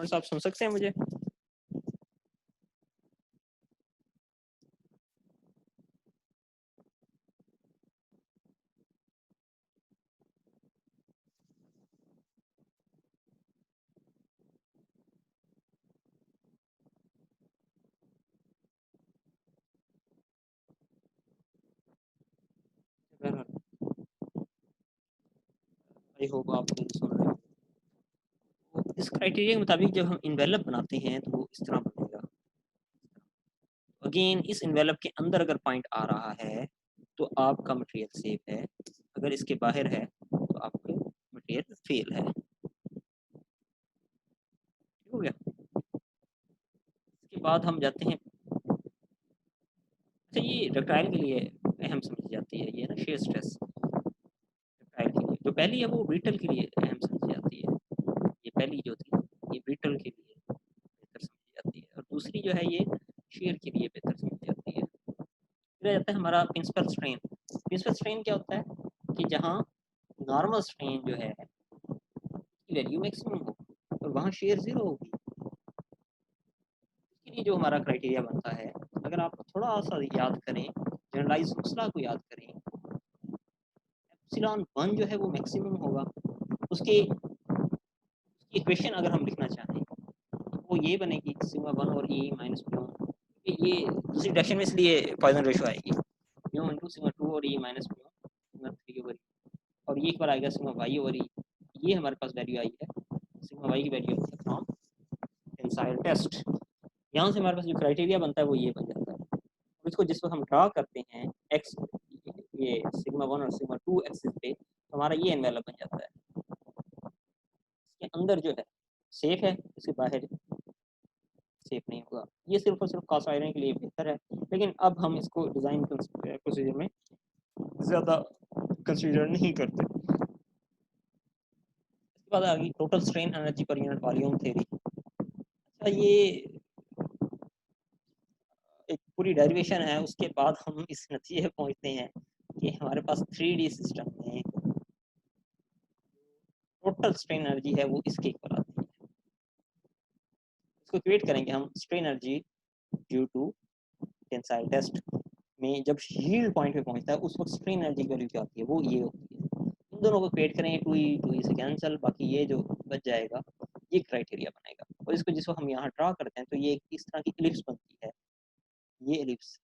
और आप सुन सकते हैं मुझे? आई होप आप सुन रहे हो। तो इस क्राइटेरिया के मुताबिक जब हम इन्वेलप बनाते हैं तो वो इस तरह बनेगा। अगेन इस इन्वेलप के अंदर अगर पॉइंट आ रहा है तो आपका मटेरियल सेफ है, अगर इसके बाहर है तो आपका मटेरियल फेल है। ठीक हो गया। इसके बाद हम जाते हैं, अच्छा ये डक्टाइल के लिए अहम समझी जाती है ये ना शेयर स्ट्रेस। डक्टाइल के लिए जो पहली है वो ब्रिटल के लिए अहम समझी जाती है। ये पहली जो थी ये ब्रिटल के लिए बेहतर समझी जाती है, और दूसरी जो है ये शेयर के लिए बेहतर समझी जाती है। फिर आ जाता है हमारा प्रिंसिपल स्ट्रेन। प्रिंसिपल स्ट्रेन क्या होता है कि जहाँ नॉर्मल स्ट्रेन जो है की वैल्यू मैक्सिमम हो और वहाँ शेयर जीरो होगी। इसके लिए जो हमारा क्राइटेरिया बनता है, अगर आप थोड़ा सा याद करें, जनरलाइज मसला को याद करें, एप्सिलॉन 1 जो है वो मैक्सिमम होगा। उसके इक्वेशन अगर हम लिखना चाहें तो वो ये बनेगी सिग्मा 1 और ई माइनस म्यू। ये दूसरी डायरेक्शन में इसलिए पॉइजन रेशो आएगी म्यू इंटू सिग्मा 2 और E minus mu sigma 3 over, और ये एक बार आएगा सिग्मा वाई ओवर ई। ये हमारे पास वैल्यू आई है, सिग्मा वाई की वैल्यू आई है फ्रॉम टेंसाइल टेस्ट। यहाँ से हमारे पास जो क्राइटेरिया बनता है वो ये बन जाता है। और इसको जिस वक्त हम ड्रा करते हैं एक्स, ये सिग्मा 1 और सिग्मा 2 एक्सिस पे, तो हमारा ये एनवेलप बन जाता है। इसके अंदर जो है सेफ है, इसके बाहर सेफ नहीं होगा। ये सिर्फ और सिर्फ कॉस्ट आयरन के लिए बेहतर है, लेकिन अब हम इसको डिज़ाइन प्रोसीजर में ज़्यादा कंसीडर नहीं करते। इसके बाद आ गई total strain energy per unit volume theory. अच्छा ये एक पूरी डेरिवेशन है, उसके बाद हम इस नतीजे पे पहुंचते हैं कि हमारे पास 3D सिस्टम में टोटल स्ट्रेन एनर्जी है वो इसके इक्वल आती है। इसको इक्वेट करेंगे हम strain energy due to tensile test में जब यील्ड पॉइंट पे पहुंचता है उस वक्त स्ट्रेन एनर्जी की वैल्यू क्या होती है, वो ये होती है। इन दोनों को इक्वेट करेंगे, 2E से कैंसिल, बाकी ये जो बच जाएगा ये क्राइटेरिया बनेगा। और इसको जिसको हम यहाँ ड्रा करते हैं तो ये इस तरह की एलिप्स बनती है। ये एलिप्स,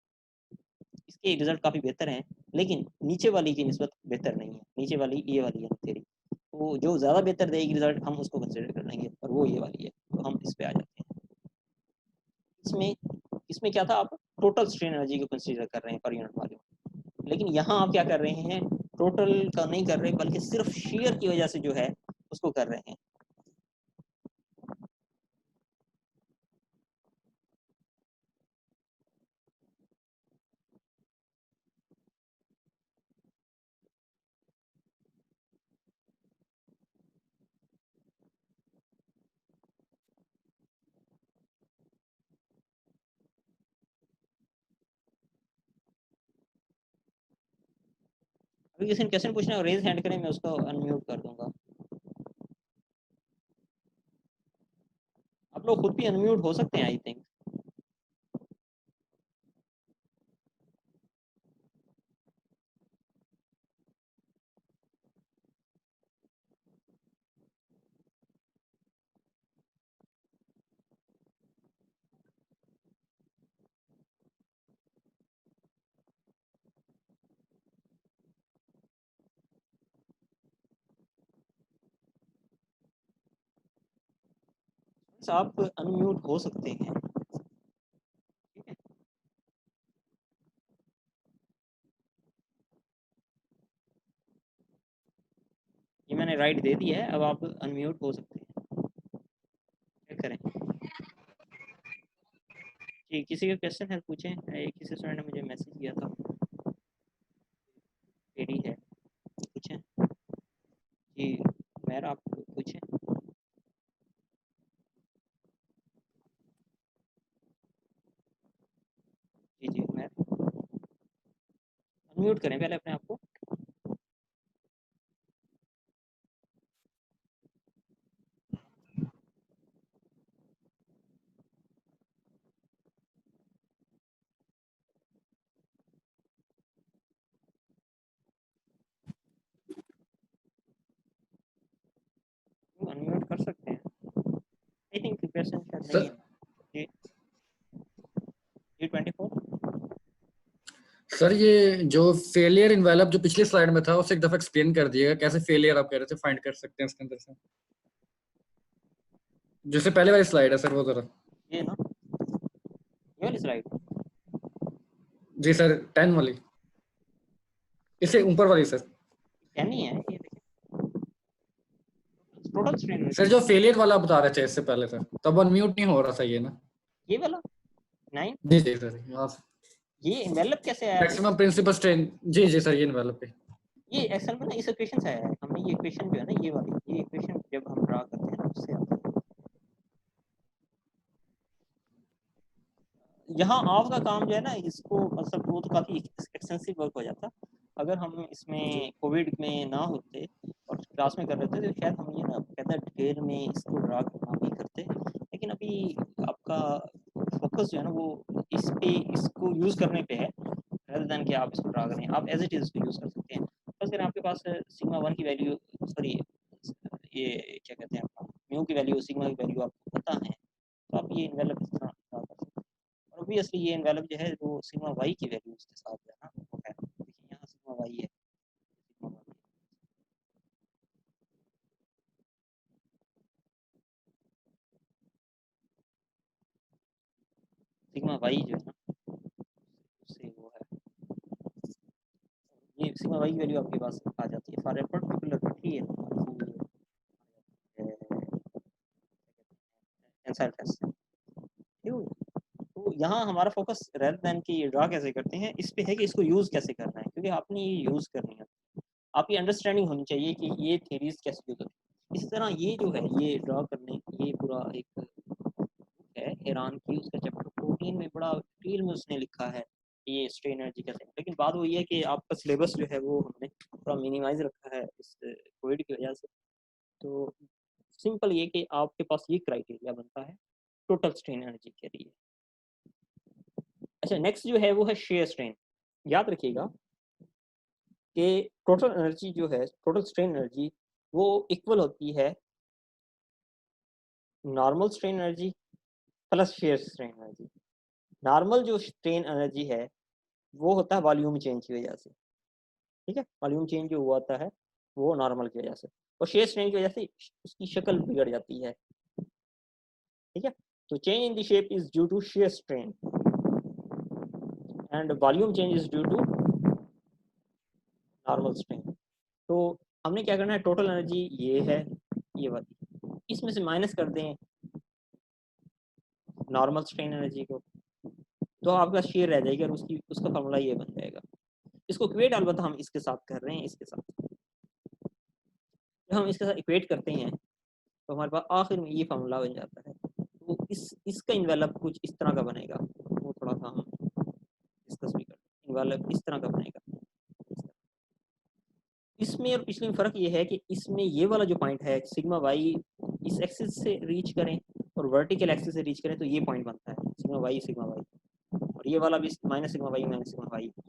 इसके रिजल्ट काफ़ी बेहतर हैं, लेकिन नीचे वाली की निस्बत बेहतर नहीं है। नीचे वाली ये वाली है थ्योरी, तो जो ज़्यादा बेहतर देगी रिजल्ट हम उसको कंसिडर कर लेंगे, और वो ये वाली है, तो हम इस पे आ जाते हैं। इसमें इसमें क्या था, आप टोटल स्ट्रेन एनर्जी को कंसिडर कर रहे हैं पर यूनिट वॉल्यूम, लेकिन यहाँ आप क्या कर रहे हैं, टोटल का नहीं कर रहे बल्कि सिर्फ शेयर की वजह से जो है उसको कर रहे हैं। अभी किसी ने क्वेश्चन पूछना है रेज हैंड करें, मैं उसको अनम्यूट कर दूंगा। आप लोग खुद भी अनम्यूट हो सकते हैं आई थिंक। आप अनम्यूट हो सकते हैं, ठीक है। ये मैंने राइट दे दिया है, अब आप अनम्यूट हो सकते हैं, चेक करें। जी किसी का क्वेश्चन है पूछें। किसी स्टूडेंट ने मुझे मैसेज किया था, एडी है, पूछें। जी मैर आप पूछें। जी जी मैर, अनम्यूट करें पहले अपने आप को। क्वेश्चन शायद सर नहीं है G24। सर ये जो फेलियर इन्वेलप जो पिछली स्लाइड में था उसे एक दफा एक्सप्लेन कर दिएगा, कैसे फेलियर आप कह रहे थे फाइंड कर सकते हैं इसके अंदर से, जैसे पहले वाली स्लाइड है सर वो जरा। ये ना, ये वाली स्लाइड जी सर 10 वाली, इससे ऊपर वाली सर। क्या नहीं है, ये देखिए टोटल स्ट्रेन सर जो फेलियर वाला बता रहे थे इससे पहले सर, तब अनम्यूट नहीं हो रहा था ये ना। ये वाला 9, जी जी सर यहाँ ये इन्वेलप कैसे आया है? Maximum principal strain. जी जी सर ये इन्वेलप पे। ये एक्सेल में ना इस इक्वेशन से आया है, हमने ये इक्वेशन जो है ना, ये वाली ये इक्वेशन जब हम ड्रा करते हैं ना उससे आता है। यहाँ आपका काम जो है ना, इसको मतलब वो तो काफ़ी एक्सटेंसिव वर्क हो जाता। अगर हम इसमें कोविड में ना होते और क्लास में कर रहे थे तो शायद हम ये ना ज़्यादा डिटेल में इसको ड्रा करना भी करते, लेकिन अभी आपका फोकस जो है ना वो इस पे इसको यूज़ करने पे है, rather than कि आप इसको ड्रा करें। आप एज इट इज़ इसको यूज़ कर सकते हैं। बस अगर आपके पास सिग्मा 1 की वैल्यू, सॉरी ये क्या कहते हैं आपका म्यू की वैल्यू, सिग्मा की वैल्यू आपको पता है, तो आप ये इन्वेलप इस तरह ड्रा कर सकते हैं। और ऑब्वियसली ये इन्वेलप जो है वो सिग्मा वाई की वैल्यू उसके साथ जो है ना वो है, देखिए यहाँ सिग्मा वाई है, सिग्मा वाई है। सिग्मा वाई जो है ना उससे वो है, ये सिग्मा वाई की वैल्यू आपके पास आ जाती है for a particular material tensile test. क्यों? तो यहाँ हमारा फोकस रेदर देन कि ये ड्रा कैसे करते हैं इस पे है कि इसको यूज़ कैसे करना है, क्योंकि आपने ये यूज़ करनी है, आपकी अंडरस्टैंडिंग होनी चाहिए कि ये थ्योरीज कैसे यूज होती है। इसी तरह ये जो है ये ड्रा करने, ये पूरा एक बुक है ईरान की, उसका चैप्टर 14 में बड़ा डिटेल में उसने लिखा है कि ये स्ट्रेन एनर्जी कैसे, लेकिन बात वही है कि आपका सिलेबस जो है वो हमने थोड़ा मिनिमाइज रखा है इस कोविड की वजह से। तो सिंपल ये कि आपके पास ये क्राइटेरिया बनता है टोटल स्ट्रेन एनर्जी के लिए। अच्छा, नेक्स्ट जो है वो है शेयर स्ट्रेन। याद रखिएगा कि टोटल एनर्जी जो है, टोटल स्ट्रेन एनर्जी वो इक्वल होती है normal strain energy plus shear strain energy. Normal जो स्ट्रेन एनर्जी है वो होता है वॉल्यूम चेंज की वजह से, ठीक है, वॉल्यूम चेंज जो हुआ होता है वो नॉर्मल की वजह से, और शेयर स्ट्रेन की वजह से उसकी शक्ल बिगड़ जाती है, ठीक है। तो change in the shape is due to shear strain and volume change is due to normal strain. तो हमने क्या करना है, टोटल एनर्जी ये है, ये वाली, इसमें से माइनस कर दें नॉर्मल स्ट्रेन एनर्जी को, तो आपका शेयर रह जाएगा और उसकी उसका फॉर्मूला ये बन जाएगा। इसको इक्वेट अलबत्ता हम इसके साथ कर रहे हैं, इसके साथ जब हम इसके साथ इक्वेट करते हैं तो हमारे पास आखिर में ये फार्मूला बन जाता है। तो इसका इन्वेलप कुछ इस तरह का बनेगा, वो थोड़ा सा हम डिस्कस भी करते हैं। इन्वेलप इस तरह का बनेगा। इसमें और पिछले में फ़र्क ये है कि इसमें ये वाला जो पॉइंट है सिग्मा वाई इस एक्सिस से रीच करें और वर्टिकल एक्सिस से रीच करें तो ये पॉइंट बनता है सिग्मा वाई, और ये वाला भी माइनस सिग्मा वाई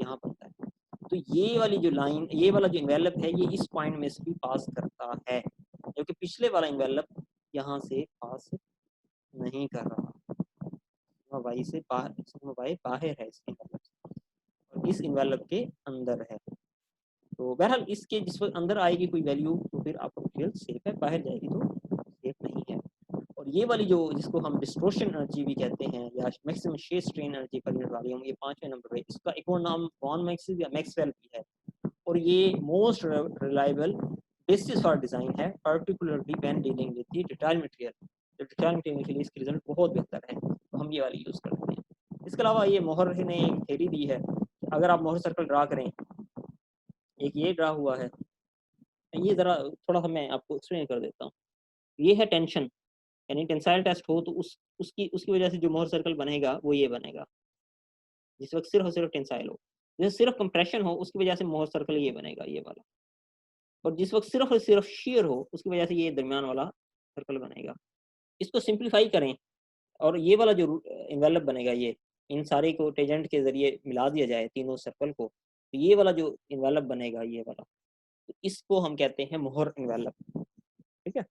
यहाँ बनता है। तो ये वाली जो लाइन, ये वाला जो इन्वेलप है ये इस पॉइंट में से भी पास करता है, जबकि पिछले वाला इन्वेलप यहाँ से पास नहीं कर रहा, सिग्मा वाई से बाहर, सिग्मा वाई बाहर है इस इन्वेलप से और इस इन्वेलप के अंदर है। तो बहरहाल इसके जिस वक्त अंदर आएगी कोई वैल्यू तो फिर आपका मटेरियल सेफ है, बाहर जाएगी तो सेफ नहीं है। और ये वाली जो जिसको हम डिस्टोर्शन एनर्जी भी कहते हैं या maximum shear strain energy per unit वाली, हम ये 5वें नंबर पे, इसका एक और नाम वॉन मैक्सिस या मैक्सवेल भी है, और ये most reliable basis for design है, particularly when dealing with the ductile material. तो डिटेल मटेरियल के लिए इसके रिजल्ट बहुत बेहतर है, तो हम ये वाली यूज़ करते हैं। इसके अलावा ये मोहर ने एक थ्योरी दी है, अगर आप मोहर सर्कल ड्रा करें, एक ये ड्रा हुआ है, ये ज़रा थोड़ा सा मैं आपको एक्सप्लेन कर देता हूँ। ये है टेंशन, यानी टेंसाइल टेस्ट हो तो उसकी उसकी वजह से जो मोहर सर्कल बनेगा वो ये बनेगा, जिस वक्त सिर्फ और सिर्फ टेंसाइल हो। जैसे सिर्फ कंप्रेशन हो उसकी वजह से मोहर सर्कल ये बनेगा, ये वाला, और जिस वक्त सिर्फ और सिर्फ शेयर हो उसकी वजह से ये दरमियान वाला सर्कल बनेगा। इसको सिंप्लीफाई करें और ये वाला जो इन्वेलप बनेगा, ये इन सारे को टेजेंट के जरिए मिला दिया जाए तीनों सर्कल को, तो ये वाला जो इन्वेलप बनेगा ये वाला, तो इसको हम कहते हैं मोहर इन्वेलप, ठीक है।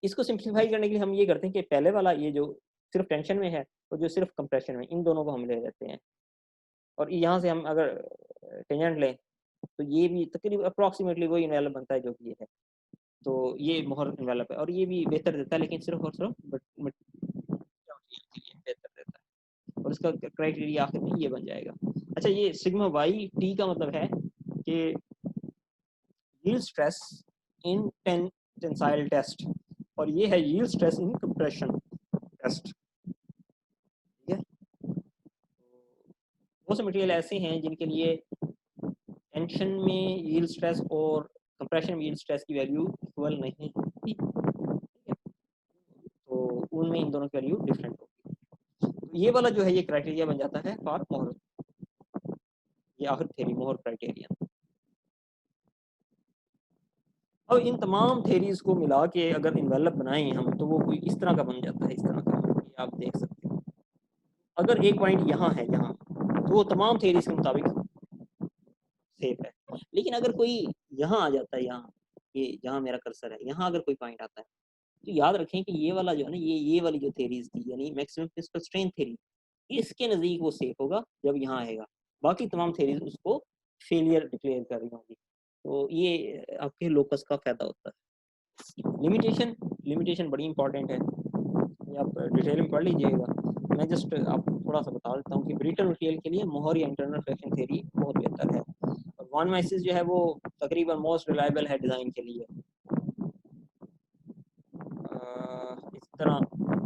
इसको सिंप्लीफाई करने के लिए हम ये करते हैं कि पहले वाला ये जो सिर्फ टेंशन में है और जो सिर्फ कंप्रेशन में, इन दोनों को हम ले लेते हैं और यहाँ से हम अगर टेंजेंट लें तो ये भी तकरीबन अप्रॉक्सीमेटली वही इन्वेलप बनता है जो कि ये है। तो ये मोहर इन्वेलप है और ये भी बेहतर देता है, लेकिन सिर्फ और सिर्फ बेहतर देता है और इसका क्राइटेरिया आखिर में ये बन जाएगा। अच्छा, ये सिग्मा वाई टी का मतलब है कि yield stress in tensile test और ये है yield stress in compression test. ठीक है, बहुत से मटेरियल ऐसे हैं जिनके लिए टेंशन में यील्ड स्ट्रेस और कंप्रेशन में यील्ड स्ट्रेस की वैल्यू इक्वल नहीं होती, तो उनमें इन दोनों की वैल्यू डिफरेंट होगी। तो ये वाला जो है ये क्राइटेरिया बन जाता है फॉर मोहर, ये आखिर थ्योरी मोहर क्राइटेरिया। अब इन तमाम थेरीज को मिला के अगर इन्वेलप बनाएं हम तो वो कोई इस तरह का बन जाता है, इस तरह का, ये आप देख सकते हो। अगर एक पॉइंट यहाँ है यहाँ, तो वो तमाम थेरीज के मुताबिक सेफ है। लेकिन अगर कोई यहाँ आ जाता है, यहाँ ये जहाँ मेरा कर्सर है, यहाँ अगर कोई पॉइंट आता है तो याद रखें कि ये वाला जो है ना, ये वाली जो थेरीज थी यानी मैक्सिमम प्रिंसिपल स्ट्रेंथ थेरी, इसके नज़दीक वो सेफ होगा जब यहाँ आएगा। बाकी तमाम थेरीज उसको फेलियर डिक्लेयर कर रही होंगी। तो ये आपके लोकस का फायदा होता है। लिमिटेशन बड़ी इंपॉर्टेंट है, ये आप डिटेल में पढ़ लीजिएगा। मैं जस्ट आपको थोड़ा सा बता देता हूँ कि ब्रिटल मटेरियल के लिए मोहर या इंटरनल फ्रैक्शन थ्योरी बहुत बेहतर है। और वॉन माइसिस जो है वो तकरीबन मोस्ट रिलायबल है डिज़ाइन के लिए। इस तरह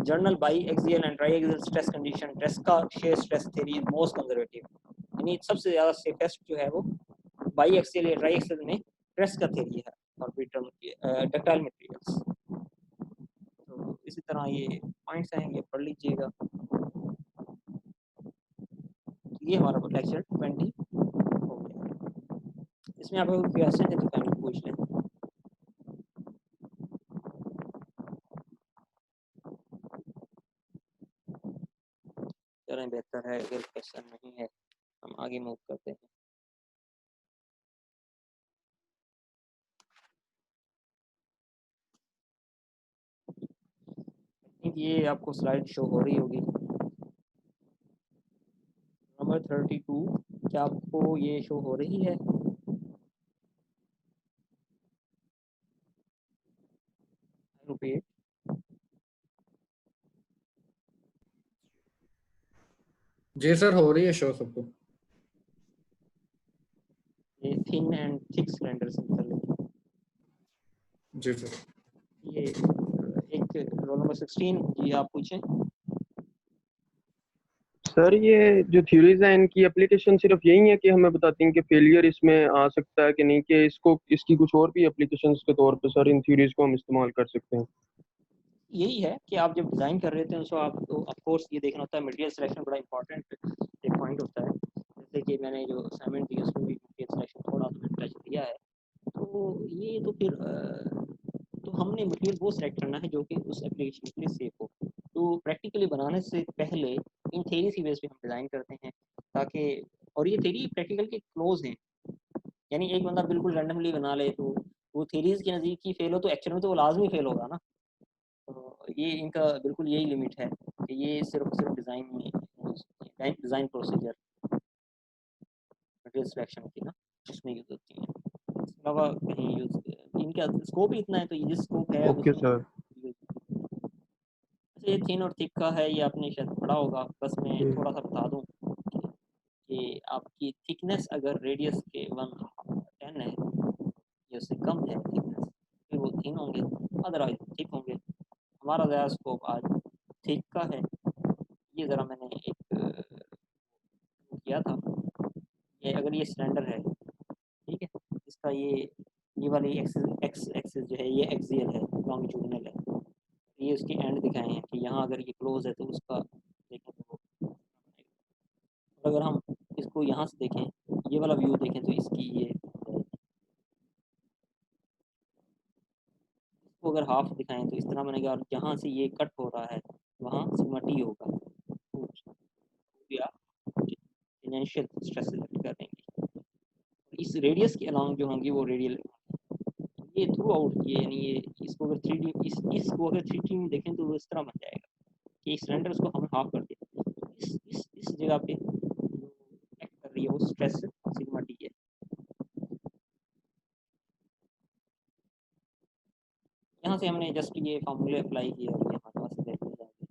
general biaxial and triaxial stress condition Tresca shear stress theory is most conservative, यानी सबसे ज़्यादा सेफेस्ट जो है वो बाई एक्सियल या ट्राई एक्सियल में ट्रेस्का थ्योरी है और ब्रिटल डक्टाइल मटेरियल्स। तो इसी तरह ये पॉइंट्स हैं, ये पढ़ लीजिएगा। ये हमारा लेक्चर 20 हो गया। इसमें आपको क्वेश्चन है तो कमेंट पूछ लें। चलें, बेहतर है अगर क्वेश्चन नहीं है हम आगे मूव करते हैं। ये आपको स्लाइड शो हो रही होगी नंबर 32, क्या आपको ये शो हो रही है? रिपीट। जी सर, हो रही है शो सबको। ये thin and thick cylinder simple. जी सर। ये एक रोल नंबर 16 जी आप पूछें। सर ये जो थ्योरीज हैं इनकी एप्लीकेशन सिर्फ यही है कि हमें बताती हैं कि फेलियर इसमें आ सकता है कि नहीं, कि इसको इसकी कुछ और भी एप्लीकेशंस के तौर पे सर इन थ्योरीज को हम इस्तेमाल कर सकते हैं? यही है कि आप जब डिज़ाइन कर रहे थे तो आपको ऑफ कोर्स ये देखना होता है, मटेरियल सिलेक्शन बड़ा इंपॉर्टेंट एक पॉइंट होता है। जैसे कि मैंने जो असाइनमेंट दी उसमें भी मटेरियल सिलेक्शन थोड़ा सा टच दिया है। तो ये तो फिर तो हमने मटेरियल वो सिलेक्ट करना है जो कि उस एप्लीकेशन के लिए सेफ हो। तो प्रैक्टिकली बनाने से पहले इन थेरी की बेस पे हम डिज़ाइन करते हैं ताकि, और ये थेरी प्रैक्टिकल के क्लोज हैं, यानी एक बंदा बिल्कुल रैंडमली बना ले तो वो थेरीज के नज़दीक ही फेल हो तो एक्चुअल में तो वो लाजमी फेल होगा ना। तो ये इनका बिल्कुल यही लिमिट है कि ये सिर्फ डिज़ाइन में डिज़ाइन प्रोसीजर मटेरियल सिलेक्शन की ना उसमें यूज़ होती है, इसके अलावा कहीं यूज़ इनका स्कोप ही इतना है तो ये जिस स्कोप है ओके उसमें सर। अच्छा, ये थिन और थिक का है, ये आपने शायद पढ़ा होगा। बस मैं थोड़ा सा बता दूं कि आपकी थिकनेस अगर रेडियस के 110 है या उससे कम है थिकनेस, फिर वो थिन होंगे, अदरवाइज थिक होंगे। हमारा ज़्यादा स्कोप आज थिक का है। ये ज़रा मैंने एक किया था, ये अगर ये सिलेंडर है, ठीक है, इसका ये वाली एक्स एक्सिस जो है ये एक्सियल है, लॉन्गिट्यूडिनल है। ये उसके एंड दिखाए हैं कि यहाँ अगर ये क्लोज है तो उसका देखें तो और अगर हम इसको यहाँ से देखें, ये वाला व्यू देखें तो इसकी ये इसको अगर हाफ दिखाएं तो इस तरह बनेगा और जहाँ से ये कट हो रहा है वहाँ सिग्मा टी होगा या टेंजेंशियल स्ट्रेस सेलेक्ट कर देंगे। इस रेडियस के अलॉन्ग जो होंगी वो रेडियल, ये थ्रू आउट ये यानी ये इसको अगर 3D इसको अगर 3D में देखें तो वो इस तरह बन जाएगा कि सिलेंडर्स को हम हाफ कर दिया। इस जगह पे जो एक्ट कर रही है वो स्ट्रेस सिग्मा टी है। यहाँ से हमने जस्ट ये फार्मूले अप्लाई किया और ये हमारे पास वैल्यूज आ गई।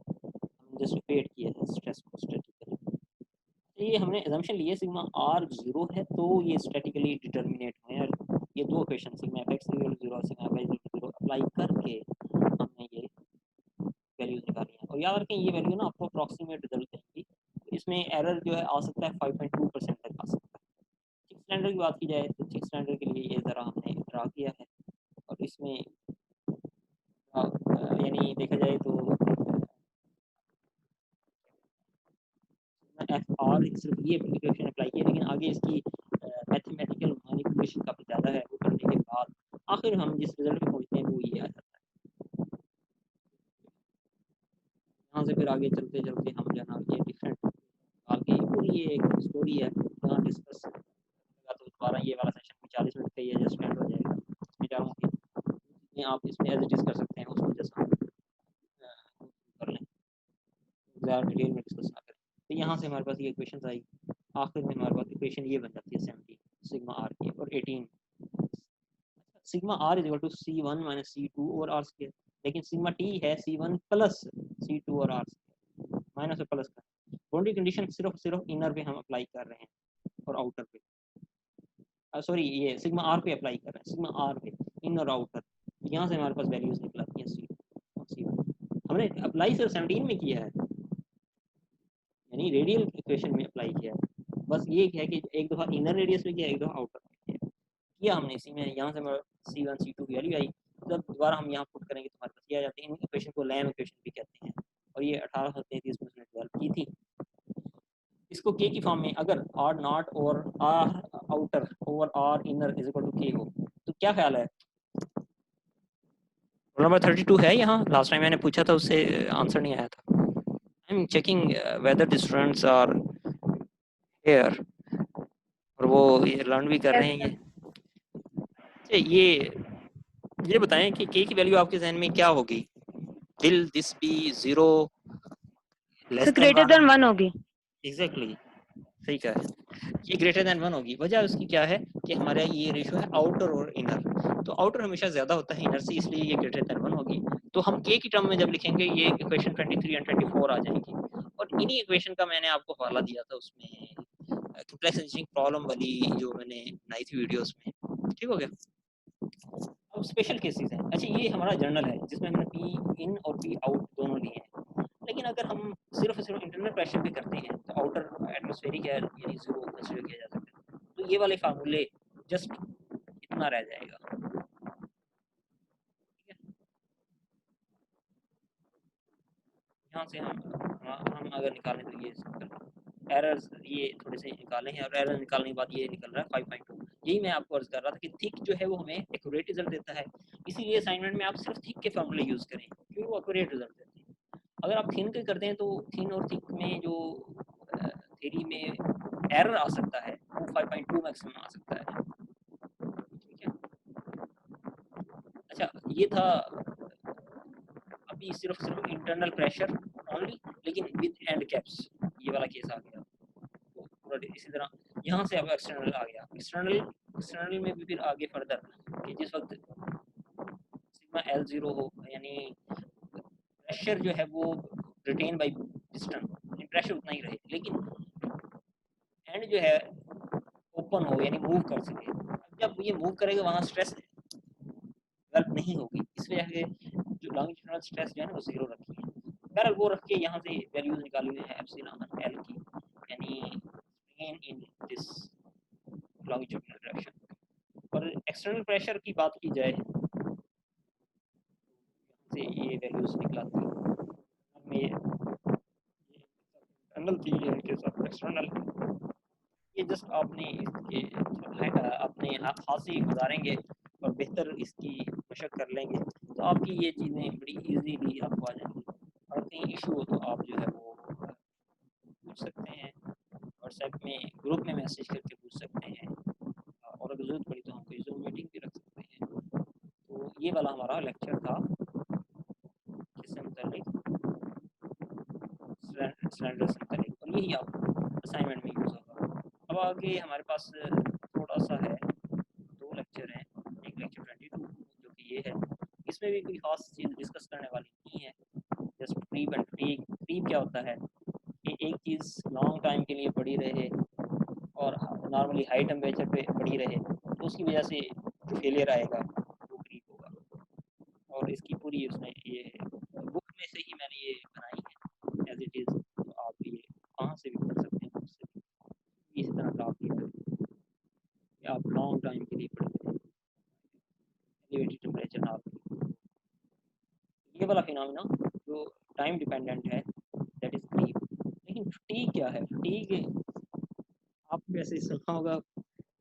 हमने जस्ट वेट किया है स्ट्रेस को स्टैटिकली। ये हमने assumption लिए सिग्मा आर 0 है तो ये स्टैटिकली डिटर्मिनेट हुए हैं। और ये दो equation sigma F X 0 sigma F Y 0 apply करके हमने ये वैल्यूज निकाली हैं। और याद रखें ये वैल्यू ना आपको अप्रॉक्सीमेट रिजल्ट देंगी। इसमें एरर जो है आ सकता है 5.2% तक आ सकता है। सिक्स स्टैंडर्ड की बात की जाए तो सिक्स स्टैंडर्ड के लिए ये ज़रा हमने ड्रा किया है और इसमें यानी देखा जाए तो एफ आर सिर्फ ये एप्लीकेशन अप्लाई की है, लेकिन आगे इसकी मैथमेटिकल मैनिपुलेशन काफ़ी ज़्यादा है। वो करने के बाद आखिर हम जिस रिजल्ट पे पहुँचते हैं वो ये आ जाता है। यहाँ से फिर आगे चलते चलते हम जो है ना ये डिफरेंट आगे पूरी ये एक स्टोरी है यहाँ डिस्कस करेगा तो दोबारा ये वाला सेशन भी 40 मिनट का ही है, जस्ट एंड हो जाएगा। इसमें चाहूँ कि जितने आप इसमें एज इट इज़ कर सकते हैं उसको जस्ट हम कर लें, ज़्यादा डिटेल में डिस्कस ना करें। तो यहाँ से हमारे पास ये इक्वेशन आई, आखिर में हमारे पास इक्वेशन ये बन जाती है 17 सिग्मा आर की और 18 sigma R is equal to C1 minus C2 और आर स्क्वायर। लेकिन सिग्मा टी है C1 प्लस C2 और आर स्क्वायर माइनस और प्लस का। बाउंड्री कंडीशन सिर्फ इनर पे हम अप्लाई कर रहे हैं और आउटर पे सॉरी ये सिग्मा आर पे अप्लाई कर रहे हैं, सिग्मा आर पे इन और आउटर। यहाँ से हमारे पास वैल्यूज निकलती हैं C2 और C1 हमने अप्लाई सिर्फ 17 में किया है, यानी रेडियल इक्वेशन में अप्लाई किया है। बस ये है कि एक दफ़ा इनर रेडियस में किया, एक दफ़ा आउटर में किया हमने। इसी में यहाँ से हमारा C1 C2 की वैल्यू आई। जब दोबारा हम यहाँ पुट करेंगे तो हमारे पास ये आ जाते हैं। इन इक्वेशन को लैम इक्वेशन भी कहते हैं और ये 1833 में उसने डेवलप की थी। इसको के की फॉर्म में अगर आर नॉट और R outer over R inner is equal to K हो तो क्या ख्याल है? रोल नंबर 32 है यहाँ, लास्ट टाइम मैंने पूछा था उससे आंसर नहीं आया था। I am checking whether the students are here और वो ये लर्न भी कर रहे हैं। ये बताएं कि के की वैल्यू आपके जहन में क्या होगी? Will this be 0 less than greater than 1 होगी। एग्जैक्टली सही कहा है, ये ग्रेटर देन 1 होगी। वजह उसकी क्या है कि हमारा ये रेशियो है आउटर और इनर, तो आउटर हमेशा ज्यादा होता है इनर से, इसलिए ये ग्रेटर देन 1 होगी। तो हम के की टर्म में जब लिखेंगे ये इक्वेशन 23 एंड 24 आ जाएगी। और इन्हीं इक्वेशन का मैंने आपको हवाला दिया था उसमें कॉम्प्लेक्स इंजीनियरिंग प्रॉब्लम वाली जो मैंने बनाई थी वीडियोस में, ठीक हो गया। अब स्पेशल केसेस हैं। अच्छा ये हमारा जर्नल है जिसमें हमने पी इन और पी आउट दोनों लिए हैं, लेकिन अगर हम सिर्फ इंटरनल प्रेशर पे करते हैं तो आउटर एटमॉस्फेरिक एयर यानी 0 कंसीडर किया जा सकता है। तो ये वाले फार्मूले जस्ट इतना रह जाएगा, ठीक है। यहाँ से हम अगर निकालें तो ये एरर्स ये थोड़े से निकाले हैं और एरर निकालने के बाद ये निकल रहा है 5.2। यही मैं आपको अर्ज कर रहा था कि थिक जो है वो हमें एक्यूरेट रिजल्ट देता है, इसीलिए असाइनमेंट में आप सिर्फ थिक के फार्मूले यूज करें क्योंकि वो एक्यूरेट रिजल्ट देते हैं। अगर आप थिन के करते हैं तो थिन और थिक में जो थ्योरी में एरर आ सकता है वो 5.2 मैक्सिमम आ सकता है, ठीक है। अच्छा ये था अभी सिर्फ इंटरनल प्रेशर ओनली, लेकिन विद एंड कैप्स ये वाला केस आ गया। तो पूरा इसी तरह यहाँ से अब एक्सटर्नल आ गया। एक्सटर्नल में भी फिर आगे फर्दर कि जिस वक्त सिग्मा L0 हो यानी प्रेशर जो है वो रिटेन बाय पिस्टन, प्रेशर उतना ही रहे लेकिन एंड जो है ओपन हो यानी मूव कर सके। जब ये मूव करेगा वहाँ स्ट्रेस डेवलप नहीं होगी, इस वजह से जो लॉन्गिट्यूडिनल स्ट्रेस जो है ना वो 0 रखी है। बहरहाल वो रख के यहाँ से वैल्यूज निकाली हुई है एप्सिलॉन एल की यानी strain in this longitudinal direction. और एक्सटर्नल प्रेशर की बात की जाए से ये वैल्यूज निकलाती है इंटरनल थी इनके साथ एक्सटर्नल। ये जस्ट आपने इसके अपने हाथ से गुजारेंगे और बेहतर इसकी मशक कर लेंगे तो आपकी ये चीज़ें बड़ी इजीली आपको आ जाएंगी। और कहीं इशू हो तो आप जो है वो पूछ सकते हैं, व्हाट्सएप में ग्रुप में मैसेज करके पूछ सकते हैं और अगर जरूरत पड़ी तो हम कोई जूम मीटिंग भी रख सकते हैं। ये वाला हमारा लेक्चर था किससे मुतालिक, सिलेंडर से मुतालिक, और यही आप असाइनमेंट में यूज़ होगा। अब आगे हमारे पास थोड़ा सा है, 2 लेक्चर हैं, एक लेक्चर 22 जो कि ये है, इसमें भी कोई खास चीज़ डिस्कस करने वाली नहीं है, just creep and fatigue. Creep क्या होता है कि एक चीज़ लॉन्ग टाइम के लिए पड़ी रहे और नॉर्मली हाई टेम्परेचर पे पड़ी रहे, तो उसकी वजह से जो फेलियर आएगा वो क्रीप होगा। और इसकी पूरी उसमें ये बुक में से ही मैंने ये बनाई है एज इट इज़, तो आप ये कहाँ से भी पढ़ सकते हैं, उससे भी इसी तरह का आप ये करें कि आप लॉन्ग टाइम के लिए पढ़ते हैं एलिवेटेड टेम्परेचर नॉर्मली। ये वाला फिनोमेना जो टाइम डिपेंडेंट है दैट इज़ क्रीप। लेकिन फटीग क्या है? फटीग आप वैसे सुना होगा,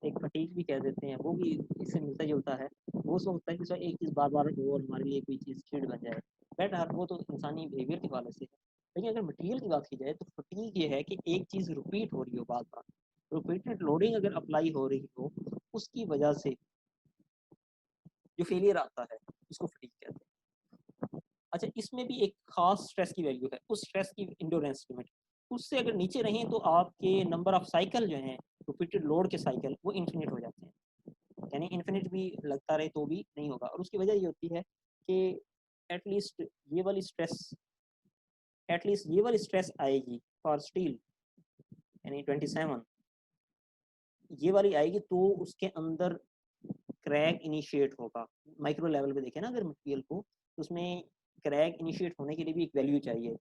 एक फटीग भी कह देते हैं, वो भी इससे मिलता जुलता है। वो सोचता है कि सर एक चीज़ बार बार हो और हमारे लिए कोई चीज़ चिड़ बन जाए, बट हर वो तो इंसानी बिहेवियर के हवाले से है। लेकिन अगर मटेरियल की बात की जाए तो फटीग ये है कि एक चीज़ रिपीट हो रही हो बार बार, रिपीटेड लोडिंग अगर अप्लाई हो रही हो, उसकी वजह से जो फेलियर आता है उसको फटीग कहते हैं। अच्छा, इसमें भी एक खास स्ट्रेस की वैल्यू है, उस स्ट्रेस की इंड्योरेंस लिमिट, उससे अगर नीचे रहें तो आपके नंबर ऑफ साइकिल जो हैं, रिपीटेड लोड के साइकिल, वो इन्फिनिट हो जाते हैं। यानी इन्फिनिट भी लगता रहे तो भी नहीं होगा। और उसकी वजह ये होती है कि एटलीस्ट ये वाली स्ट्रेस एटलीस्ट ये वाली स्ट्रेस आएगी फॉर स्टील, यानी 27 ये वाली आएगी तो उसके अंदर क्रैक इनिशिएट होगा। माइक्रो लेवल पे देखें ना अगर मटेरियल को, तो उसमें क्रैक इनिशिएट होने के लिए भी एक वैल्यू चाहिए।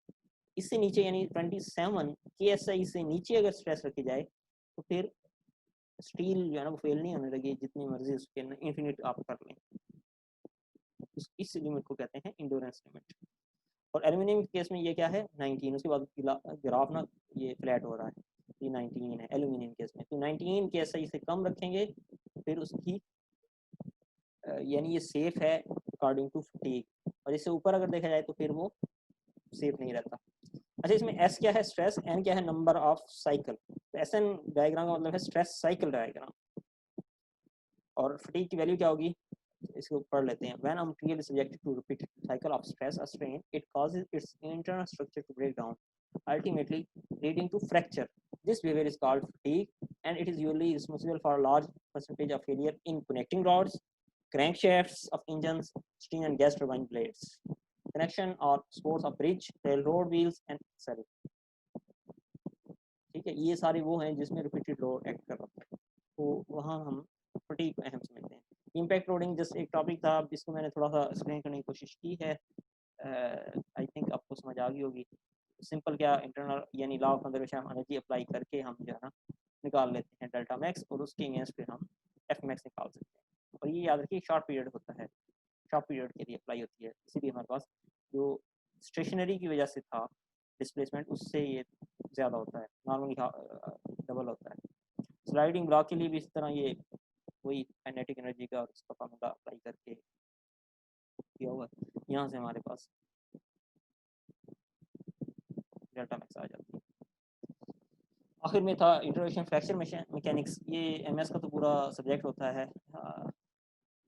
इससे नीचे यानी 27 KSI से नीचे अगर स्ट्रेस रखी जाए तो फिर स्टील जो है ना वो फेल नहीं होने लगी, जितनी मर्जी उसके इन्फिनिट आप कर लें। इस लिमिट को कहते हैं इंडोरेंस लिमिट। और एल्यूमिनियम के केस में ये क्या है 19, उसके बाद ग्राफ ना ये फ्लैट हो रहा है, ये 19 है एल्यूमिनियम केस में। तो 19 KSI से कम रखेंगे फिर उसकी यानी ये सेफ है अकॉर्डिंग टू फटीग, और इससे ऊपर अगर देखा जाए तो फिर वो सेफ नहीं रहता। अच्छा, इसमें एस क्या है स्ट्रेस, एन क्या है नंबर ऑफ साइकिल। तो एस एन डायग्राम का मतलब है स्ट्रेस साइकिल डायग्राम। और फटीग की वैल्यू क्या होगी इसको पढ़ लेते हैं। When a material is subjected to repeated cycle of stress और strain, it causes its internal structure to break down, ultimately leading to fracture. This behavior is called fatigue, and it is usually responsible for a large percentage of failure in connecting rods, crankshafts of engines, steam and gas turbine blades, connection or supports of bridge, railroad wheels and axle. ठीक है, ये सारे वो हैं जिसमें repeated load act कर रहा है, तो वहाँ हम फटीग को अहम समझते हैं। इम्पैक्ट लोडिंग जस्ट एक टॉपिक था, जिसको मैंने थोड़ा सा एक्सप्लेन करने की कोशिश की है। आई थिंक आपको समझ आ गई होगी। सिंपल क्या, इंटरनल यानी law of conservation of energy apply करके हम जो है ना निकाल लेते हैं डेल्टा मैक्स, और उसके अगेंस्ट फिर हम एफ मैक्स निकाल सकते हैं। और ये याद रखिए शॉर्ट पीरियड होता है, शॉर्ट पीरियड के लिए अप्लाई होती है। इसीलिए हमारे पास जो स्टेशनरी की वजह से था डिस्प्लेसमेंट, उससे ये ज़्यादा होता है, नॉर्मली डबल होता है। स्लाइडिंग ब्लॉक के लिए भी इस तरह ये वही काइनेटिक एनर्जी का और उसका फार्मूला अप्लाई करके किया हुआ है। यहाँ से हमारे पास डेल्टा मैक्स आ जाती है। आखिर में था इंट्रोडक्शन फ्रैक्चर मैकेनिक्स। ये एमएस का तो पूरा सब्जेक्ट होता है,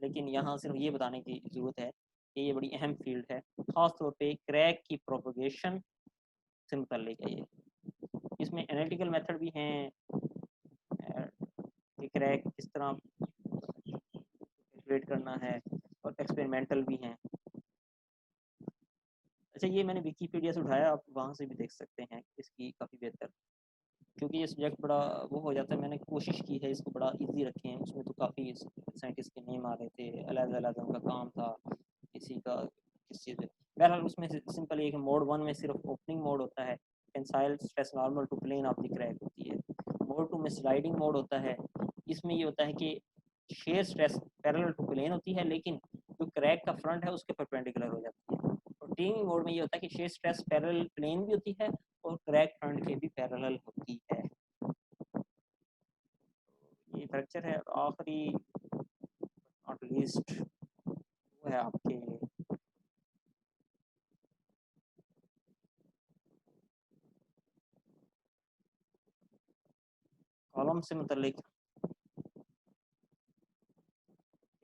लेकिन यहाँ सिर्फ ये बताने की ज़रूरत है कि ये बड़ी अहम फील्ड है, ख़ास तौर पे क्रैक की प्रोपगेशन से मुतल्लिक है ये। इसमें एनालिटिकल मेथड भी हैं कि क्रैक किस तरह कैलकुलेट करना है, और एक्सपेरिमेंटल भी हैं। अच्छा, ये मैंने विकीपीडिया से उठाया, आप वहाँ से भी देख सकते हैं इसकी काफ़ी बेहतर, क्योंकि ये सब्जेक्ट बड़ा वो हो जाता है। मैंने कोशिश की है इसको बड़ा इजी रखें, उसमें तो काफ़ी साइंटिस्ट के नेम आ रहे थे, अलग-अलग उनका काम था, किसी का किस चीज़। बहरहाल उसमें सिंपल एक मोड 1 में सिर्फ ओपनिंग मोड होता है, tensile stress normal to plane of the crack होती है। मोड 2 में स्लाइडिंग मोड होता है, इसमें ये होता है कि shear stress parallel to plane होती है, लेकिन जो क्रैक का फ्रंट है उसके परपेंडिकुलर हो जाती है। और टीमिंग मोड में ये होता है कि शेयर स्ट्रेस पैरेलल प्लेन भी होती है और क्रैक फ्रंट के भी पैरेलल होती है। ये फ्रैक्चर है। आखिरी नॉट लीस्ट वो है आपके कॉलम से मुतल्लिक,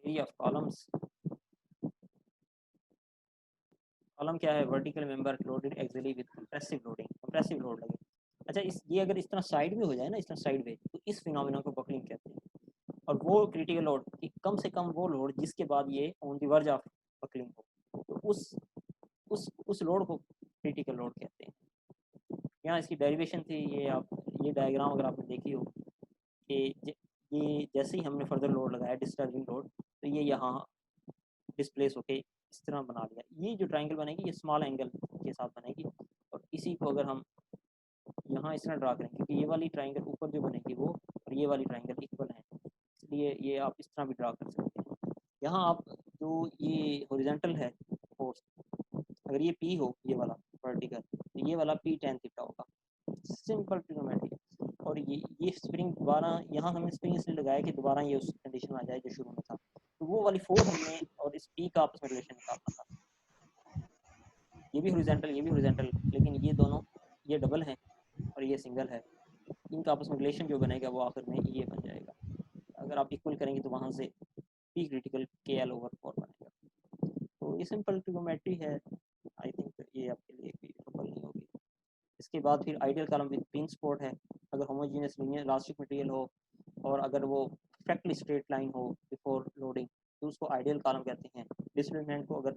एरिया ऑफ कॉलम्स। कॉलम क्या है, vertical member loaded axially with compressive loading, compressive load लगे। अच्छा, इस ये अगर इस तरह साइड में हो जाए ना, इस तरह साइड में, तो इस फिनोमेना को बकलिंग कहते हैं। और वो क्रिटिकल लोड कि कम से कम वो लोड जिसके बाद ये on the verge of buckling हो, तो उस लोड को क्रिटिकल लोड कहते हैं। यहाँ इसकी डेरिवेशन थी, ये डायग्राम अगर आपने देखी हो कि ये जैसे ही हमने फर्दर लोड लगाया, डिस्चार्जिंग लोड, तो ये यहाँ डिस्प्लेस होके इस तरह बना लिया। ये जो ट्रायंगल बनेगी ये स्मॉल एंगल के साथ बनेगी, और इसी को अगर हम यहाँ इस तरह ड्रा करें, क्योंकि ये वाली ट्रायंगल ऊपर जो बनेगी वो और ये वाली ट्रायंगल इक्वल है, इसलिए ये आप इस तरह भी ड्रा कर सकते हैं। यहाँ आप जो ये हॉरिजॉन्टल है फोर्स, अगर ये P हो, ये वाला वर्टिकल, तो ये वाला P tan थीटा होगा, सिंपल ट्रिग्नोमेट्री। और ये स्प्रिंग दोबारा यहाँ हमने स्प्रिंग इसलिए लगाया कि दोबारा ये उस कंडीशन में आ जाए जो शुरू में था, तो वो वाली फोर्स हमने और इस P का आपस में रिलेशन निकालना था। ये भी हॉरिजॉन्टल, ये भी हॉरिजॉन्टल, लेकिन ये दोनों, ये डबल है और ये सिंगल है, इनका आपस में रिलेशन जो बनेगा वो आखिर में ये बन जाएगा। अगर आप इक्वल करेंगे तो वहाँ से P क्रिटिकल KL/4 बनेगा। तो ये सिंपल ट्रिग्नोमेट्री है, आई थिंक ये आपके लिए कोई ट्रबल नहीं होगी। इसके बाद फिर ideal column with pin support है। अगर होमोजेनियस लीनियर इलास्टिक मटेरियल हो और अगर वो परफेक्टली स्ट्रेट लाइन हो बिफोर लोडिंग, तो उसको आइडियल कॉलम कहते हैं। डिस्प्लेसमेंट को अगर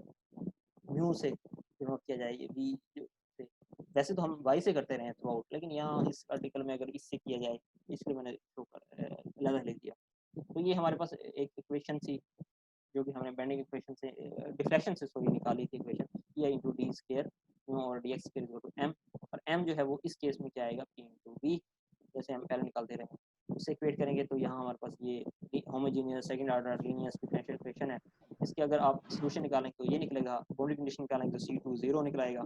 म्यू से डिनोट किया जाए, ये वी से, वैसे तो हम वाई से करते रहे हैं थ्रू आउट, लेकिन यहाँ इस आर्टिकल में अगर इससे किया जाए, इसलिए मैंने अलग लिख दिया। तो ये हमारे पास एक इक्वेशन थी जो कि हमने बेंडिंग इक्वेशन से, डिफ्लेक्शन से सॉरी निकाली थी equation, E into D square और D X square equal to M, और एम जो है वो इस केस में क्या आएगा, P इंटू वी, जैसे हम पहले निकालते रहे हैं, उससे इक्वेट करेंगे तो यहाँ हमारे पास ये homogeneous second order linear differential equation है। इसके अगर आप सॉल्यूशन निकालेंगे तो ये निकलेगा, बाउंड्री कंडीशन निकालेंगे तो C2 0 निकलेगा।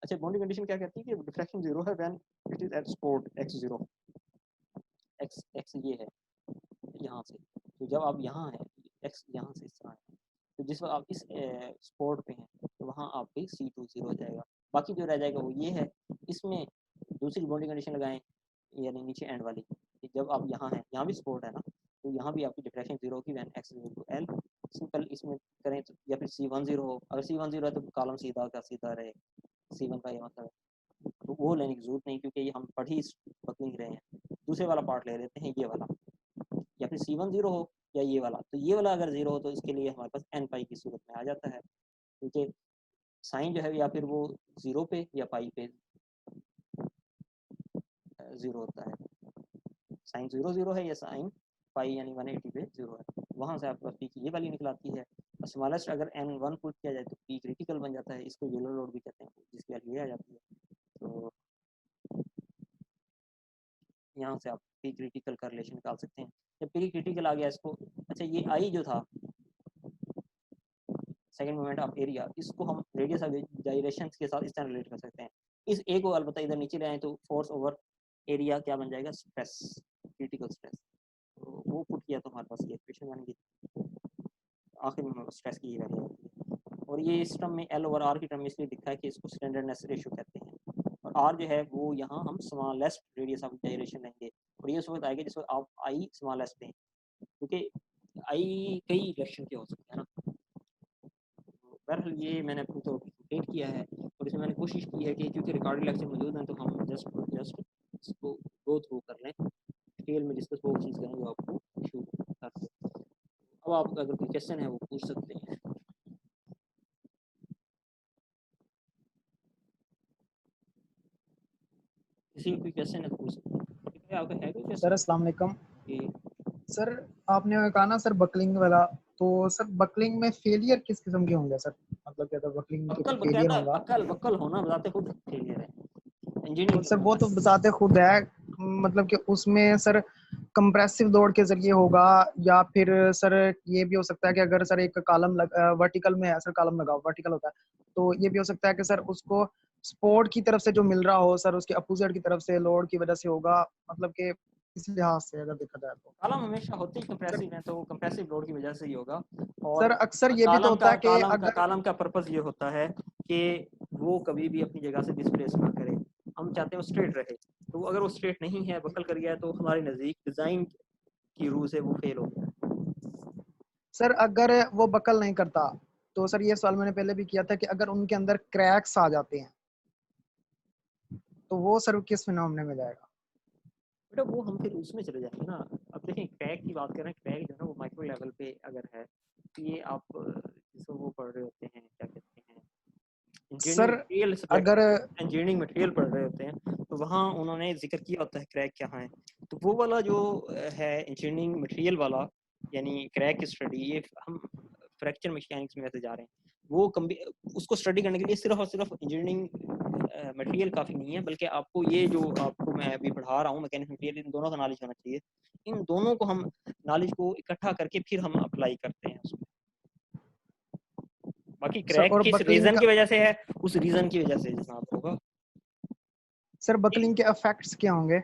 अच्छा, बाउंड्री कंडीशन क्या कहती है कि डिफ्लेक्शन 0 है when it is at spot x0, x ये है यहाँ से, तो जब आप यहाँ है x यहाँ से इस तरह है, तो जिस वक्त आप इस स्पॉट पे हैं तो वहाँ आप पे C2 0 हो जाएगा। बाकी जो रह जाएगा वो ये है, इसमें दूसरी बाउंड्री कंडीशन लगाएं, यानी नीचे एंड वाली, कि जब आप यहाँ हैं, यहाँ भी स्पॉट है ना, तो यहाँ भी आपकी डिफ्लेक्शन 0 की when x equal to l। Simple इसमें करें तो, या फिर C1 0 हो, अगर C1 0 है तो कॉलम सीधा का सीधा रहे, C1 का ये मतलब है, तो वो लेने की जरूरत नहीं, क्योंकि ये हम पढ़ ही बकलिंग रहे हैं। दूसरे वाला पार्ट ले लेते हैं, ये वाला, या फिर C1 0 हो या ये वाला, तो ये वाला अगर 0 हो तो इसके लिए हमारे पास n पाई की सूरत में आ जाता है, क्योंकि साइन जो है या फिर वो 0 पे या पाई पे 0 होता है। साइन 0 0 है या साइन पाई यानी 180 पे 0 है, वहाँ से आपके पास P की ये वाली निकलाती है। स्मॉलेस्ट अगर n1 पुट किया जाए तो P क्रिटिकल बन जाता है, इसको येलो लोड भी कहते हैं, जिसकी वैल्यू ये आ जाती है। तो यहाँ से आप P क्रिटिकल का रिलेशन निकाल सकते हैं। जब P क्रिटिकल आ गया इसको, अच्छा ये I जो था सेकंड मोमेंट ऑफ एरिया, इसको हम रेडियस ऑफ गायरेशंस के साथ इस तरह रिलेट कर सकते हैं। इस ए को अलबत्ता इधर नीचे ले आए तो फोर्स ओवर एरिया क्या बन जाएगा, स्ट्रेस, क्रिटिकल स्ट्रेस। तो वो पुट किया तो हमारे पास ये इक्वेशन बन गई, आखिर में स्ट्रेस की वैल्यू होती है। और ये इस टर्म में L/R की टर्म में इसलिए दिखा है कि इसको स्टैंडर्डनेस रेशियो कहते हैं, और R जो है वो यहाँ हम स्मॉलेस्ट रेडियस ऑफ गायरेशन लेंगे, और ये उस वक्त आएगा जिस वक्त आप I स्मॉलेस्ट लें, क्योंकि I कई डायरेक्शन के हो सकते हैं ना। बहरहाल ये मैंने अपनी तो कंप्लीट किया है, और इसमें मैंने कोशिश की है कि क्योंकि रिकॉर्डेड लेक्चर मौजूद हैं तो हम जस्ट इसको गो थ्रू कर लें, डिटेल में डिस्कस वो चीज़ करें जो आपको इशू कर दे। अब आप अगर कोई क्वेश्चन है वो पूछ सकते हैं। किसी को कोई क्वेश्चन है तो पूछ सकते हैं। ठीक है, आपका है कोई सर क्वेश्चन? अस्सलाम वालेकुम। कि सर आपने कहा ना सर बकलिंग वाला, तो सर बकलिंग में फेलियर किस किस्म के होंगे सर, मतलब क्या बकलिंग में बक्कल फेलियर बकायदा होगा? बक्कल होना बताते खुद फेलियर है, तो इंजीनियरिंग सर वो तो बताते खुद है, मतलब कि उसमें सर कंप्रेसिव लोड के जरिए होगा, या फिर सर ये भी हो सकता है कि अगर सर एक कॉलम वर्टिकल में है, सर कॉलम लगा वर्टिकल होता है, तो ये भी हो सकता है कि सर उसको सपोर्ट की तरफ से जो मिल रहा हो सर उसके अपोजिट की तरफ से लोड की वजह से होगा, मतलब कि इस लिहाज से अगर देखा जाए तो कॉलम हमेशा होते ही कंप्रेसिव है, तो कंप्रेसिव लोड की वजह से ही होगा। और सर अक्सर ये भी तो होता है कि अगर कॉलम का पर्पस ये होता है कि वो कभी भी अपनी जगह से डिस्प्लेस ना करे, हम चाहते हैं वो स्ट्रेट रहे, तो अगर वो स्ट्रेट नहीं है, बकल कर गया है, तो हमारे नज़दीक डिज़ाइन की रूह से वो फेल हो गया। सर अगर वो बकल नहीं करता तो सर ये सवाल मैंने पहले भी किया था कि अगर उनके अंदर क्रैक्स आ जाते हैं तो वो सर किस फिनोमेना में जाएगा? बेटा वो हम फिर उसमें चले जाएंगे ना। अब देखें क्रैक की बात कर रहे हैं, क्रैक जो है ना वो माइक्रो लेवल पे अगर है तो ये आप जिसको वो पढ़ रहे होते हैं, क्या कहते हैं, सर इंजीनियरिंग अगर इंजीनियरिंग मटेरियल पढ़ रहे होते हैं, तो वहाँ उन्होंने जिक्र किया होता है क्रैक क्या है। तो वो वाला जो है इंजीनियरिंग मटेरियल वाला, यानी क्रैक की स्टडी, ये हम फ्रैक्चर मैकेनिक्स में वैसे जा रहे हैं, वो उसको स्टडी करने के लिए सिर्फ और सिर्फ इंजीनियरिंग मटेरियल काफ़ी नहीं है, बल्कि आपको ये जो आपको मैं अभी पढ़ा रहा हूँ मैकेनिक्स मटेरियल, इन दोनों का नॉलेज होना चाहिए। इन दोनों को हम नॉलेज को इकट्ठा करके फिर हम अप्लाई करते हैं उसमें। बाकी सर क्रैक और किस बकलिंग रीजन का, की वजह से है, उस रीजन की वजह से जनाब होगा। सर बकलिंग के इफेक्ट्स क्या होंगे?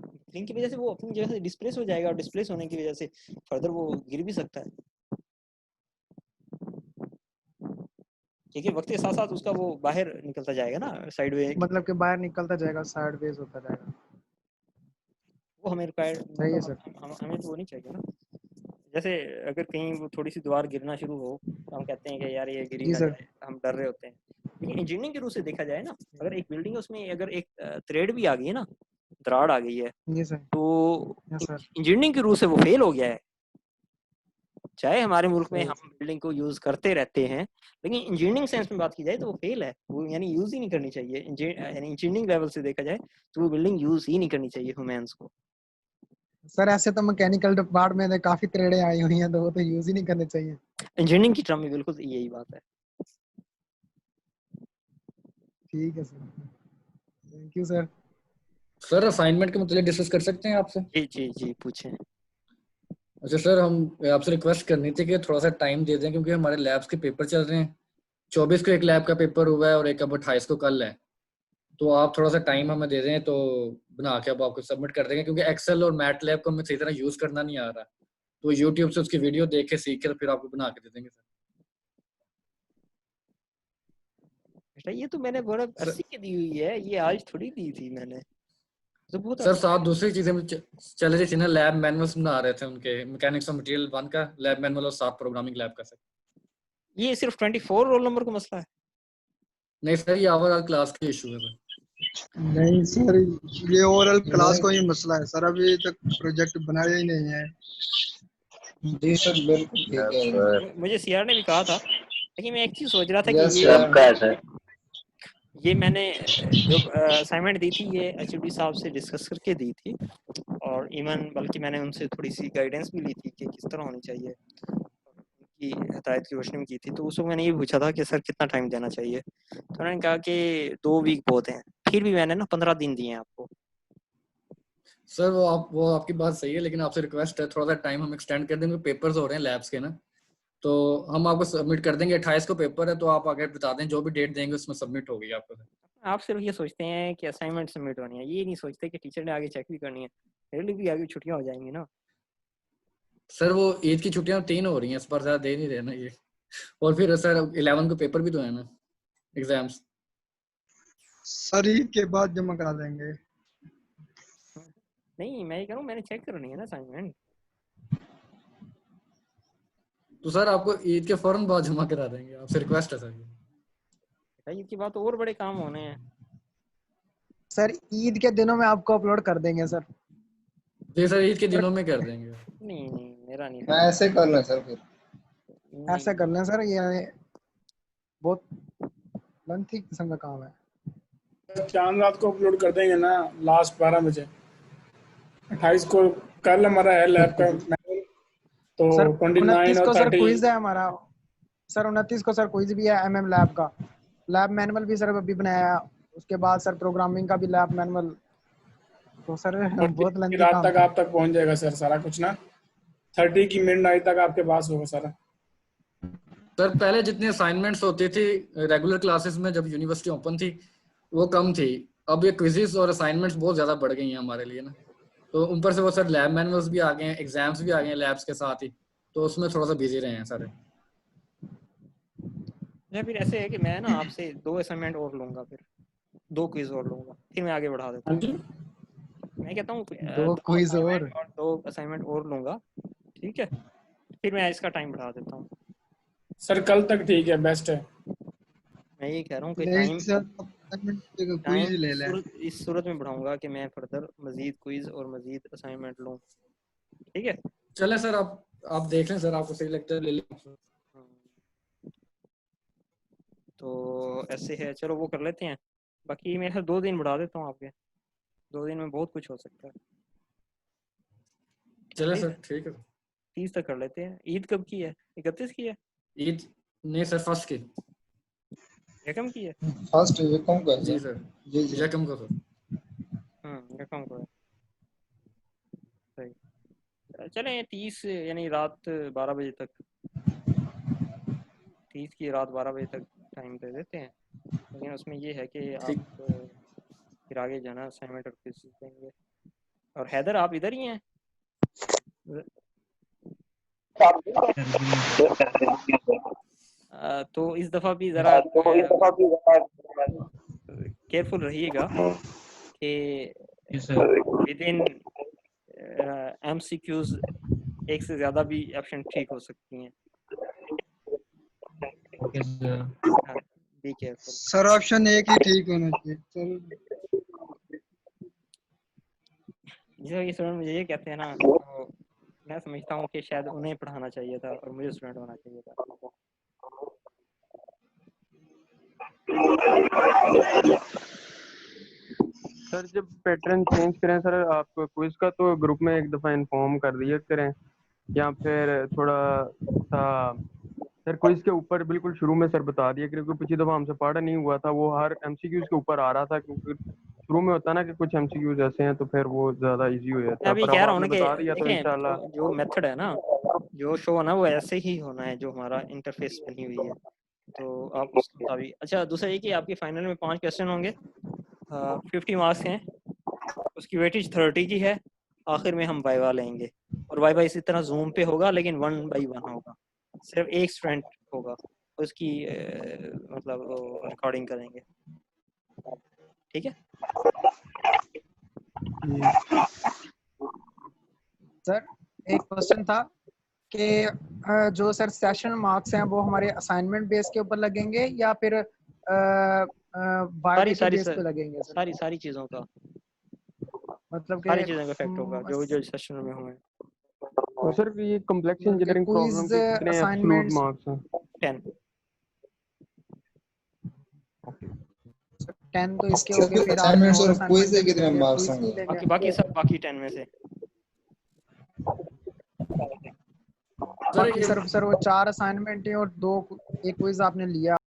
बकलिंग की वजह से वो अपनी जगह से डिस्प्लेस हो जाएगा, और डिस्प्लेस होने की वजह से फर्दर वो गिर भी सकता है, क्योंकि वक्त के साथ साथ उसका वो बाहर निकलता जाएगा ना साइड वे। मतलब कि बाहर निकलता जाएगा, साइडवेज होता जाएगा। वो हमें रिक्वायर्ड, सही है सर। हमें तो वो नहीं चाहिए ना। जैसे अगर कहीं वो थोड़ी सी दीवार गिरना शुरू हो तो हम कहते हैं कि यार ये गिरी जी ना सर। जाए, हम डर रहे होते हैं। लेकिन इंजीनियरिंग के रूप से देखा जाए ना, अगर एक बिल्डिंग है उसमें अगर एक थ्रेड भी आ गई है ना, दरार आ गई है, जी सर। तो यस सर। इंजीनियरिंग के रूप से वो फेल हो गया है। चाहे हमारे मुल्क में सही हम है। बिल्डिंग को यूज करते रहते हैं, लेकिन इंजीनियरिंग सेंस में बात की जाए तो वो फेल है, वो यानी यूज ही नहीं करनी चाहिए। यानी इंजीनियरिंग लेवल से देखा जाए तो वो बिल्डिंग यूज ही नहीं करनी चाहिए ह्यूमंस को। सर ऐसे तो मैकेनिकल डिपार्टमेंट में काफी त्रेड़े आई हुई हैं, तो वो तो यूज ही नहीं करने चाहिए। इंजीनियरिंग की टर्म में बिल्कुल यही बात है। ठीक है sir, thank you sir. Sir assignment के मतलब डिस्कस कर सकते हैं आपसे? जी जी जी पूछें। अच्छा सर, हम आपसे रिक्वेस्ट करनी थी कि थोड़ा सा टाइम दे दें, क्योंकि हमारे लैब्स के पेपर चल रहे हैं। 24 को एक लैब का पेपर हुआ है और एक अब 28 को कल है। तो आप थोड़ा सा टाइम हमें दे दें तो बना के अब आपको सबमिट कर देंगे, क्योंकि एक्सेल और मैट लैब को हमें सही तरह यूज करना नहीं आ रहा। तो यूट्यूब से उसकी वीडियो देख के सीख कर फिर आपको बना के दे देंगे सर। बेटा ये तो मैंने बड़ा अरसी की दी हुई है, ये आज थोड़ी दी थी मैंने, तो बहुत सर अरसा। साथ दूसरी चीजें भी चल रही थी ना, लैब मैनुअल्स बना रहे थे उनके, मैकेनिक्स ऑफ मटेरियल 1 का लैब मैनुअल और साथ प्रोग्रामिंग लैब का। सर ये सिर्फ 24 रोल नंबर का मसला है? नहीं सर, ये ओवरऑल क्लास के इशू है सर। नहीं सर, ये ओवरऑल क्लास को ही मसला है सर, अभी तक प्रोजेक्ट बनाया ही नहीं है। जी सर बिल्कुल ठीक है। मुझे सीआर ने भी कहा था, लेकिन मैं एक चीज सोच रहा था कि यस ये मैंने जो असाइनमेंट दी थी ये एचओडी साहब से डिस्कस करके दी थी, और इवन बल्कि मैंने उनसे थोड़ी सी गाइडेंस भी ली थी कि किस तरह होनी चाहिए, उनकी हिदायत की रोशनी में की थी। तो उस वक्त मैंने ये पूछा था कि सर कितना टाइम देना चाहिए, तो उन्होंने कहा कि 2 वीक बहुत हैं। फिर भी मैंने ना 15 दिन दिए हैं आपको। सर वो आपकी बात सही है, लेकिन आपसे रिक्वेस्ट है थोड़ा सा टाइम हम एक्सटेंड कर देंगे। पेपर्स हो रहे हैं लैब्स के ना, तो हम आपको सबमिट कर देंगे। 28 को पेपर है, तो आप आगे बता दें, जो भी डेट देंगे उसमें सबमिट होगी आपको। आप सिर्फ ये सोचते हैं कि असाइनमेंट सबमिट होनी है, ये नहीं सोचते कि टीचर ने आगे चेक भी करनी है, मेरे लिए भी आगे छुट्टियां हो जाएंगी ना। सर वो ईद की छुट्टियां 3 हो रही हैं, इस बार ज्यादा दे नहीं रहे ना ये। और फिर सर 11 को पेपर भी तो है ना, एग्जाम्स। सर ईद के बाद जमा करा देंगे। नहीं मैं ये कह रहा हूँ, मैंने चेक करनी है ना असाइनमेंट। तो सर आपको ईद के फौरन बाद जमा करा देंगे, आपसे रिक्वेस्ट है सर ये। ईद के बाद तो और बड़े काम होने हैं। सर ईद के दिनों में आपको अपलोड कर देंगे सर। जी सर, ईद के दिनों में कर देंगे। नहीं नहीं मेरा नहीं मैं ऐसे कर लें सर फिर। नहीं, ऐसा कर लें सर, ये बहुत लेंथी किस्म का काम है। चांद रात को अपलोड कर देंगे ना, लास्ट 12 बजे। 28 को कल हमारा है लैब का मैनुअल, तो सर 29 29 और को सर 30। क्विज है हमारा। सर 29 को सर क्विज भी है एमएम लैब का, लैब मैनुअल भी सर अभी बनाया है। उसके बाद सर प्रोग्रामिंग का भी लैब मैनुअल। तो सर बहुत 40 की लेंथी रात काम तक था। आप तक पहुंच जाएगा सर सारा कुछ ना। 30 की मिडनाइट तक आपके पास होगा सारा। सर पहले जितने असाइनमेंट्स होती थी रेगुलर क्लासेस में जब यूनिवर्सिटी ओपन थी, वो कम थी। अब ये क्विजेस और असाइनमेंट्स बहुत ज्यादा बढ़ गई हैं हमारे लिए ना। तो ऊपर से वो सर लैब मैनुअल्स भी आ गए हैं, एग्जाम्स भी आ गए हैं लैब्स के साथ ही, तो उसमें थोड़ा सा बिजी रहे हैं सारे। या फिर ऐसे है कि मैं ना आपसे 2 असाइनमेंट और लूंगा, फिर 2 क्विज और लूंगा, फिर मैं आगे बढ़ा देता हाँ हूँ। जी, मैं कहता हूँ 2 क्विज और। 2 असाइनमेंट और लूंगा, ठीक है। फिर मैं इसका टाइम बढ़ा देता हूँ। सर कल तक ठीक है, बेस्ट है। मैं ये कह रहा हूँ कि नहीं टाइम सर, क्विज टाइम ले लें। इस सूरत में बढ़ाऊंगा कि मैं फर्दर मजीद क्विज और मजीद असाइनमेंट लूँ, ठीक है। चले सर, आप देख लें सर, आपको सही लगता है ले लें। तो ऐसे है, चलो वो कर लेते हैं। बाकी मैं 2 दिन बढ़ा देता हूँ आपके, 2 दिन में बहुत कुछ हो सकता है। चले सर ठीक है। 30 तक कर लेते हैं। ईद कब की है? 31 की है? ईद नहीं सर, फर्स्ट की। यकम की है? फर्स्ट ये कम कर जी सर, जी जी यकम को सर। यकम को है, सही। चलें 30 यानी रात 12 बजे तक, 30 की रात 12 बजे तक टाइम दे देते हैं। लेकिन उसमें ये है कि आप फिर आगे जाना असाइनमेंट और क्विज़ देंगे। और हैदर आप इधर ही हैं? तो इस दफ़ा भी ज़रा केयरफुल रहिएगा कि विद इन MCQs एक से ज़्यादा भी ऑप्शन ठीक हो सकती हैं। बी केयरफुल सर ऑप्शन एक ही ठीक होना चाहिए सर। जो ये स्टूडेंट मुझे ये कहते हैं ना, तो मैं समझता हूँ कि शायद उन्हें पढ़ाना चाहिए था और मुझे स्टूडेंट होना चाहिए था। सर जब पैटर्न चेंज करें सर, आप क्विज का तो ग्रुप में एक दफ़ा इन्फॉर्म कर दिया करें, या फिर थोड़ा सा सर क्विज के ऊपर बिल्कुल शुरू में सर बता दिया, क्योंकि पिछली दफ़ा हमसे पढ़ा नहीं हुआ था, वो हर MCQs के ऊपर आ रहा था, क्योंकि शुरू में होता ना कि कुछ MCQs ऐसे हैं तो फिर वो ज़्यादा इजी हो जाता है। अभी पर कह अब रहा हूँ आपने ना कि बता दिया तो देखें, इंशाल्लाह जो मेथड है ना, जो शो है ना, वो ऐसे ही होना है जो हमारा इंटरफेस बनी हुई है, तो आप उस मुताबिक। अच्छा, दूसरा ये कि आपके फाइनल में 5 क्वेश्चन होंगे, 50 मार्क्स हैं, उसकी वेटेज 30 की है। आखिर में हम वाइवा लेंगे, और वाइवा इसी तरह जूम पे होगा, लेकिन 1 by 1 होगा, सिर्फ एक स्टूडेंट होगा, उसकी मतलब रिकॉर्डिंग करेंगे, ठीक है। सर एक क्वेश्चन था कि जो सर सेशन मार्क्स हैं वो हमारे असाइनमेंट बेस के ऊपर लगेंगे या फिर वाइवा के बेस पे लगेंगे सर? सारी चीज़ों का, मतलब सारी चीज़ों का इफेक्ट होगा जो सेशन में होंगे। तो सर ये कॉम्प्लेक्स इंजीनियरिंग प्रॉब्लम के कितने एब्सोल्यूट मार्क्स हैं? 10 तो इसके हो गए, फिर आपने असाइनमेंट्स और और क्विज के असाइनमेंट कितने मार्क्स होंगे? बाकी सब 10 में से। बाकी सर वो 4 असाइनमेंट है और 2 एक क्विज आपने लिया।